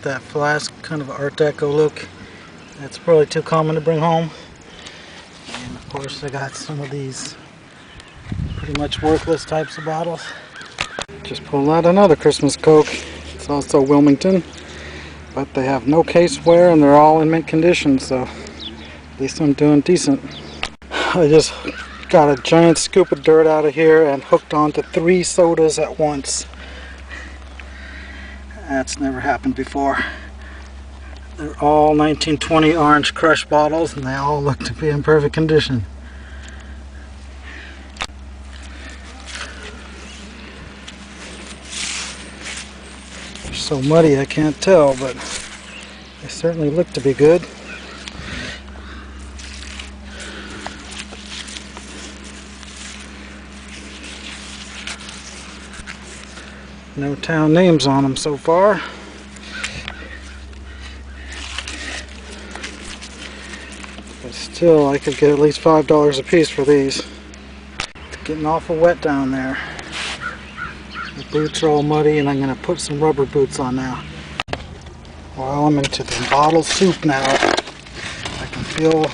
got that flask, kind of Art Deco look. That's probably too common to bring home. And of course I got some of these pretty much worthless types of bottles. Just pulled out another Christmas Coke. It's also Wilmington, but they have no case wear and they're all in mint condition, so at least I'm doing decent. I just got a giant scoop of dirt out of here and hooked onto 3 sodas at once. That's never happened before. They're all 1920 Orange Crush bottles and they all look to be in perfect condition. They're so muddy I can't tell, but they certainly look to be good. No town names on them so far. But still, I could get at least $5 a piece for these. It's getting awful wet down there. The boots are all muddy and I'm going to put some rubber boots on now. Well, I'm into the bottle soup now. I can feel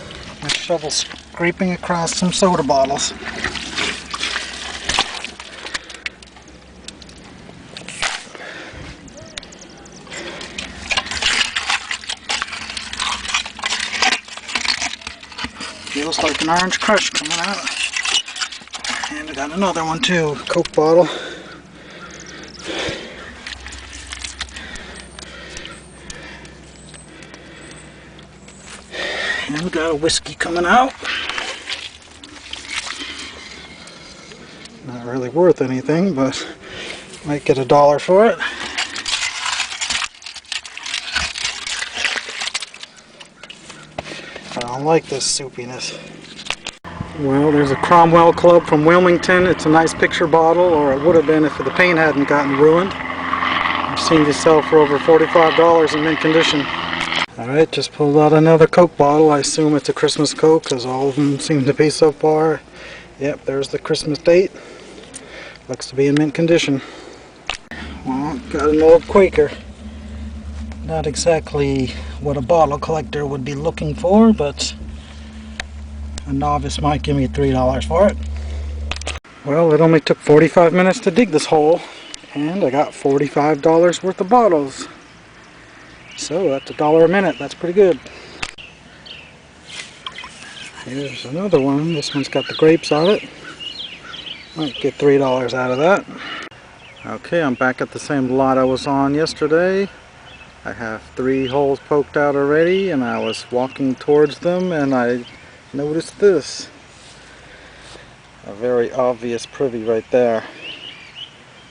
my shovel scraping across some soda bottles. Feels like an Orange Crush coming out. And I got another one too, a Coke bottle. And we got a whiskey coming out. Not really worth anything, but might get $1 for it. I don't like this soupiness. Well, there's a Cromwell Club from Wilmington. It's a nice picture bottle, or it would have been if the paint hadn't gotten ruined. I've seen these sell for over $45 in mint condition. Alright, just pulled out another Coke bottle. I assume it's a Christmas Coke because all of them seem to be so far. Yep, there's the Christmas date. Looks to be in mint condition. Well, got an old Quaker. Not exactly what a bottle collector would be looking for, but a novice might give me $3 for it. Well, it only took 45 minutes to dig this hole, and I got $45 worth of bottles. So that's $1 a minute. That's pretty good. Here's another one. This one's got the grapes on it. Might get $3 out of that. Okay, I'm back at the same lot I was on yesterday. I have 3 holes poked out already, and I was walking towards them and I noticed this. A very obvious privy right there.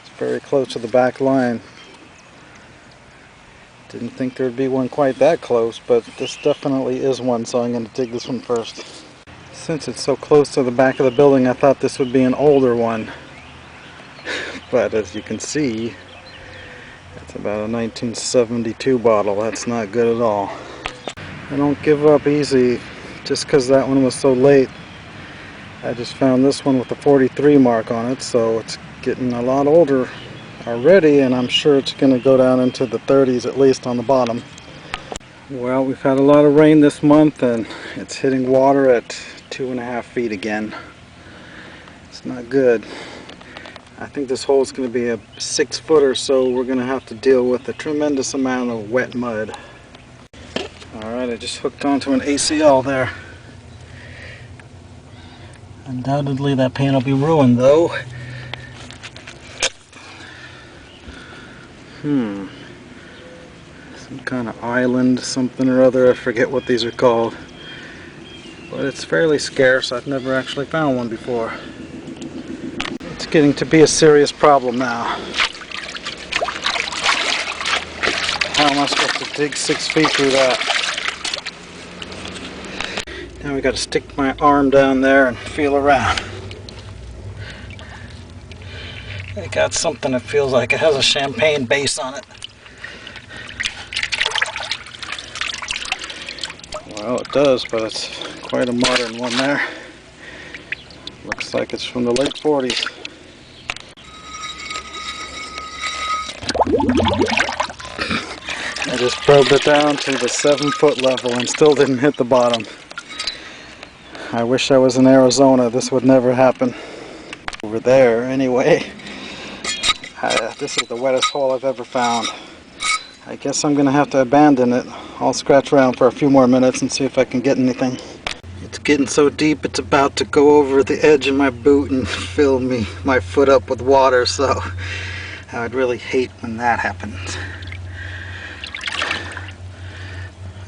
It's very close to the back line. Didn't think there'd be one quite that close, but this definitely is one, so I'm going to dig this one first. Since it's so close to the back of the building, I thought this would be an older one. But as you can see, it's about a 1972 bottle. That's not good at all. I don't give up easy just because that one was so late. I just found this one with a 43 mark on it, so it's getting a lot older already, and I'm sure it's going to go down into the 30s at least on the bottom. Well, we've had a lot of rain this month and it's hitting water at 2.5 feet again. It's not good. I think this hole is going to be a 6 foot or so. We're going to have to deal with a tremendous amount of wet mud. Alright, I just hooked onto an ACL there. Undoubtedly that paint will be ruined though. Some kind of island, something or other. I forget what these are called. But it's fairly scarce. I've never actually found one before. It's getting to be a serious problem now. How am I supposed to dig 6 feet through that? Now we got to stick my arm down there and feel around. I got something that feels like it has a champagne base on it. Well, it does, but it's quite a modern one there. Looks like it's from the late 40s. I just probed it down to the 7-foot level and still didn't hit the bottom. I wish I was in Arizona. This would never happen. Over there, anyway. This is the wettest hole I've ever found. I guess I'm going to have to abandon it. I'll scratch around for a few more minutes and see if I can get anything. It's getting so deep it's about to go over the edge of my boot and fill my foot up with water, so I would really hate when that happens.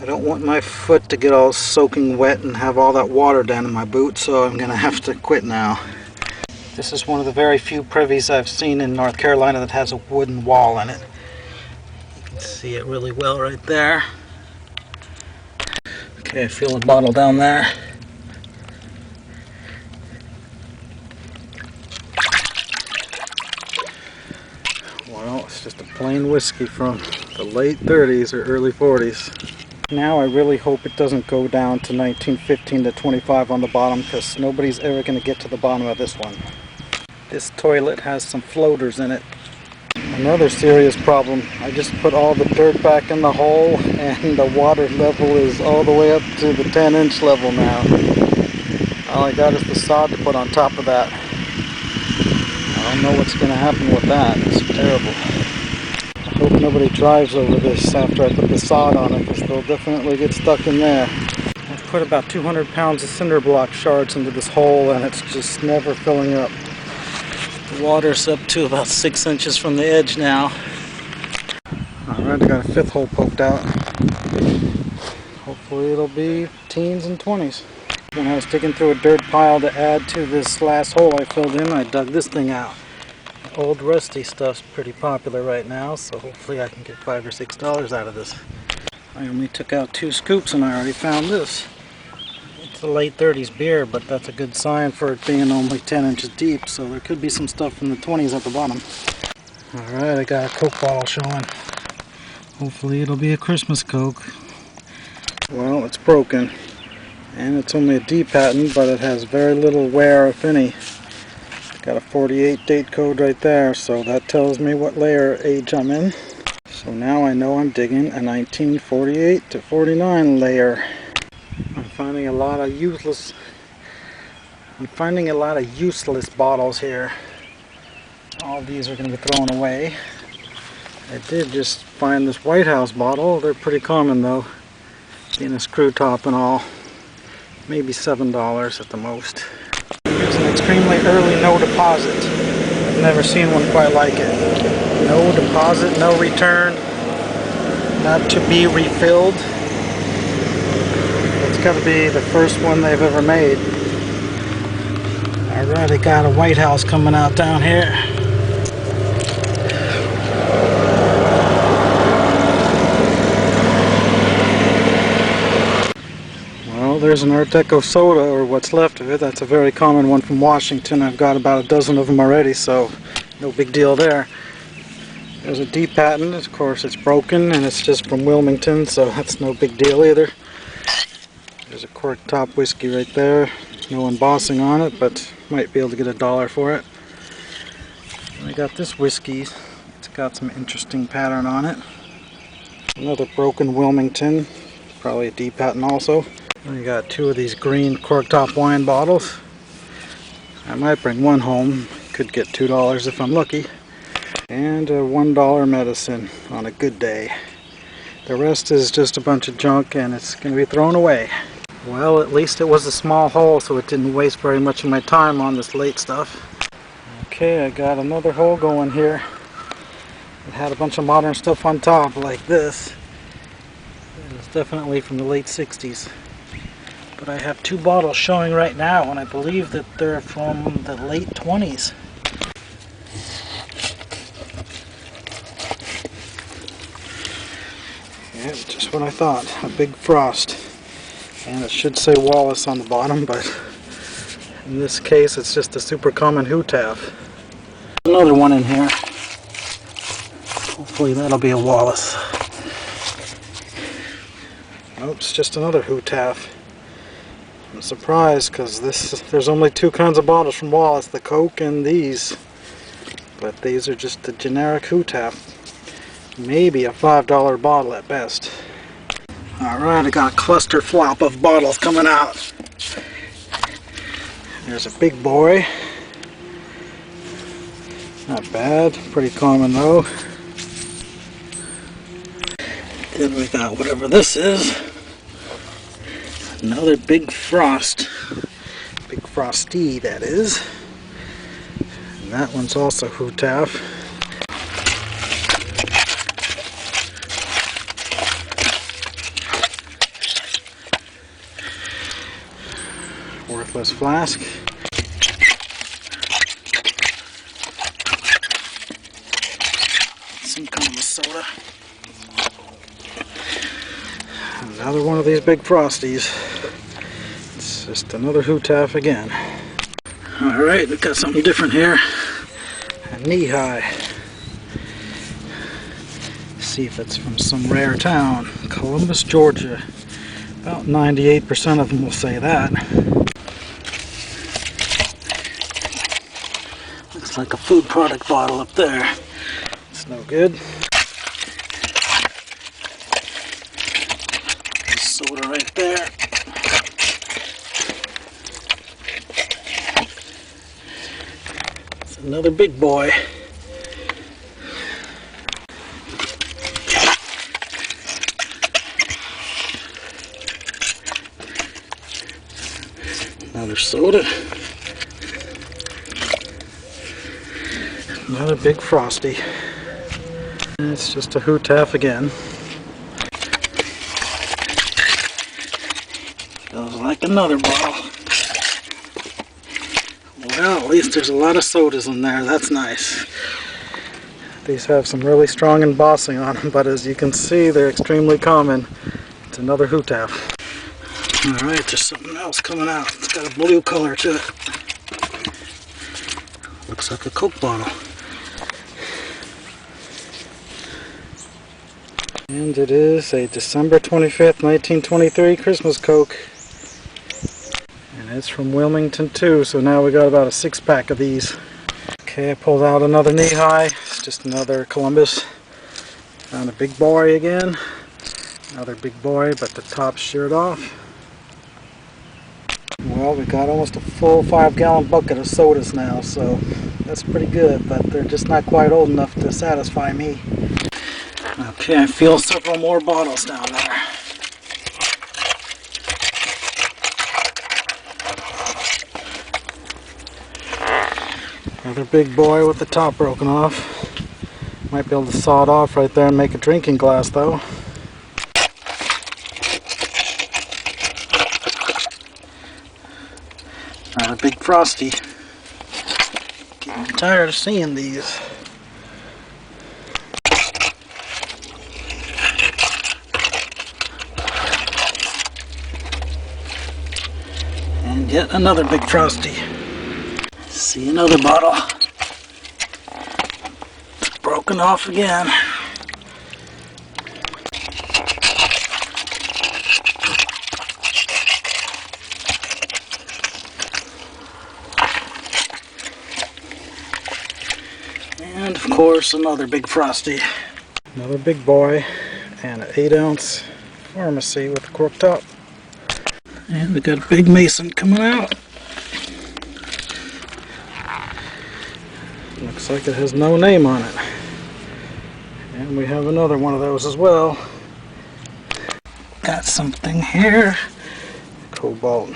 I don't want my foot to get all soaking wet and have all that water down in my boot, so I'm going to have to quit now. This is one of the very few privies I've seen in North Carolina that has a wooden wall in it. You can see it really well right there. Okay, I feel a bottle down there. Well, it's just a plain whiskey from the late 30s or early 40s. Now I really hope it doesn't go down to 1915 to 25 on the bottom, because nobody's ever going to get to the bottom of this one. This toilet has some floaters in it. Another serious problem, I just put all the dirt back in the hole and the water level is all the way up to the 10-inch level now. All I got is the sod to put on top of that. I don't know what's going to happen with that. It's terrible. I hope nobody drives over this after I put the sod on it, because they'll definitely get stuck in there. I've put about 200 pounds of cinder block shards into this hole and it's just never filling up. The water's up to about 6 inches from the edge now. Alright, I got a 5th hole poked out. Hopefully it'll be teens and 20s. When I was digging through a dirt pile to add to this last hole I filled in, I dug this thing out. Old rusty stuff's pretty popular right now, so hopefully I can get $5 or $6 out of this. I only took out 2 scoops and I already found this. It's a late 30s beer, but that's a good sign for it being only 10 inches deep, so there could be some stuff from the 20s at the bottom. Alright, I got a Coke bottle showing. Hopefully it'll be a Christmas Coke. Well, it's broken. And it's only a D patent, but it has very little wear, if any. Got a 48 date code right there, so that tells me what layer age I'm in. So now I know I'm digging a 1948 to 49 layer. I'm finding a lot of useless bottles here. All these are going to be thrown away. I did just find this White House bottle. They're pretty common though, being a screw top and all. Maybe $7 at the most. Here's an extremely early no deposit. I've never seen one quite like it. No deposit, no return, not to be refilled. It's got to be the first one they've ever made. Alright, I got a White House coming out down here. Well, there's an Art Deco soda, or what's left of it. That's a very common one from Washington. I've got about a dozen of them already, so no big deal there. There's a D patent. Of course, it's broken, and it's just from Wilmington, so that's no big deal either. There's a cork top whiskey right there. No embossing on it, but might be able to get $1 for it. I got this whiskey. It's got some interesting pattern on it. Another broken Wilmington. Probably a D patent also. We got 2 of these green cork top wine bottles. I might bring one home. Could get $2 if I'm lucky. And a $1 medicine on a good day. The rest is just a bunch of junk and it's going to be thrown away. Well, at least it was a small hole, so it didn't waste very much of my time on this late stuff. Okay, I got another hole going here. It had a bunch of modern stuff on top like this. It's definitely from the late 60s. But I have 2 bottles showing right now, and I believe that they're from the late 20s. Yeah, just what I thought. A big frost. And it should say Wallace on the bottom, but in this case it's just a super common Hootaf. Another one in here. Hopefully that'll be a Wallace. Nope, it's just another Hootaf. I'm surprised because there's only 2 kinds of bottles from Wallace, the Coke and these. But these are just the generic Hootaf. Maybe a $5 bottle at best. Alright, I got a cluster flop of bottles coming out. There's a big boy. Not bad, pretty common though. Then we got whatever this is. Another big frost. Big frosty, that is. And that one's also Hootaf. Worthless flask. Some kind of a soda. Another one of these big frosties. It's just another Hootaf again. Alright, we've got something different here. A knee-high. See if it's from some rare town. Columbus, Georgia. About 98% of them will say that. Looks like a food product bottle up there. It's no good. Soda right there. It's another big boy. Another soda. Another big frosty. And it's just a Hootaf again. Feels like another bottle. Well, at least there's a lot of sodas in there. That's nice. These have some really strong embossing on them, but as you can see, they're extremely common. It's another Hootaf. Alright, there's something else coming out. It's got a blue color to it. Looks like a Coke bottle. And it is a December 25th, 1923 Christmas Coke. And it's from Wilmington too, so now we got about a 6-pack of these. Okay, I pulled out another knee-high. It's just another Columbus. Found a big boy again. Another big boy, but the top's sheared off. Well, we got almost a full 5-gallon bucket of sodas now, so that's pretty good, but they're just not quite old enough to satisfy me. Okay, I feel several more bottles down there. Another big boy with the top broken off. Might be able to saw it off right there and make a drinking glass though. Another big frosty. Getting tired of seeing these. And yet another big frosty. See another bottle. It's broken off again. And of course another big frosty. Another big boy and an 8-ounce pharmacy with a cork top. And we got a big mason coming out. Looks like it has no name on it. And we have another one of those as well. Got something here. Cobalt.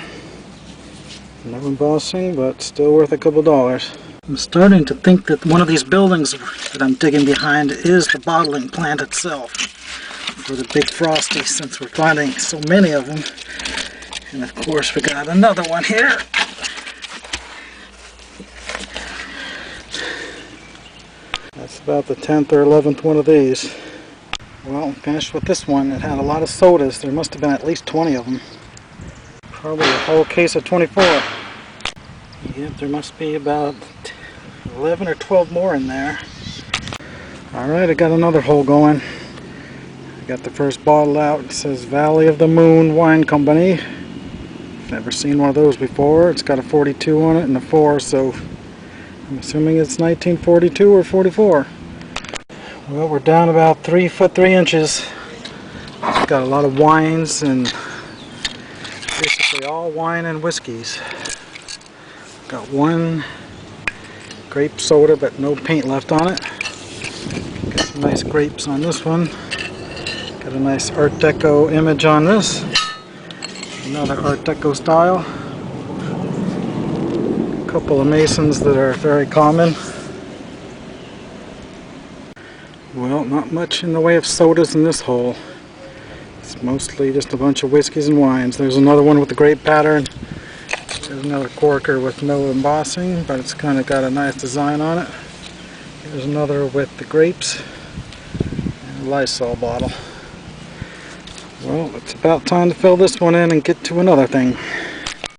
No embossing, but still worth a couple dollars. I'm starting to think that one of these buildings that I'm digging behind is the bottling plant itself for the big frosty, since we're finding so many of them. And of course we got another one here. That's about the 10th or 11th one of these. Well, finished with this one. It had a lot of sodas. There must have been at least 20 of them. Probably a whole case of 24. Yep, there must be about 11 or 12 more in there. Alright, I got another hole going. I got the first bottle out. It says Valley of the Moon Wine Company. Never seen one of those before. It's got a 42 on it and a 4, so I'm assuming it's 1942 or 44. Well, we're down about 3 foot 3 inches. It's got a lot of wines and basically all wine and whiskeys. Got one grape soda but no paint left on it. Got some nice grapes on this one. Got a nice Art Deco image on this. Another Art Deco style. A couple of Masons that are very common. Well, not much in the way of sodas in this hole. It's mostly just a bunch of whiskeys and wines. There's another one with the grape pattern. There's another corker with no embossing, but it's kind of got a nice design on it. Here's another with the grapes and a Lysol bottle. Well, it's about time to fill this one in and get to another thing.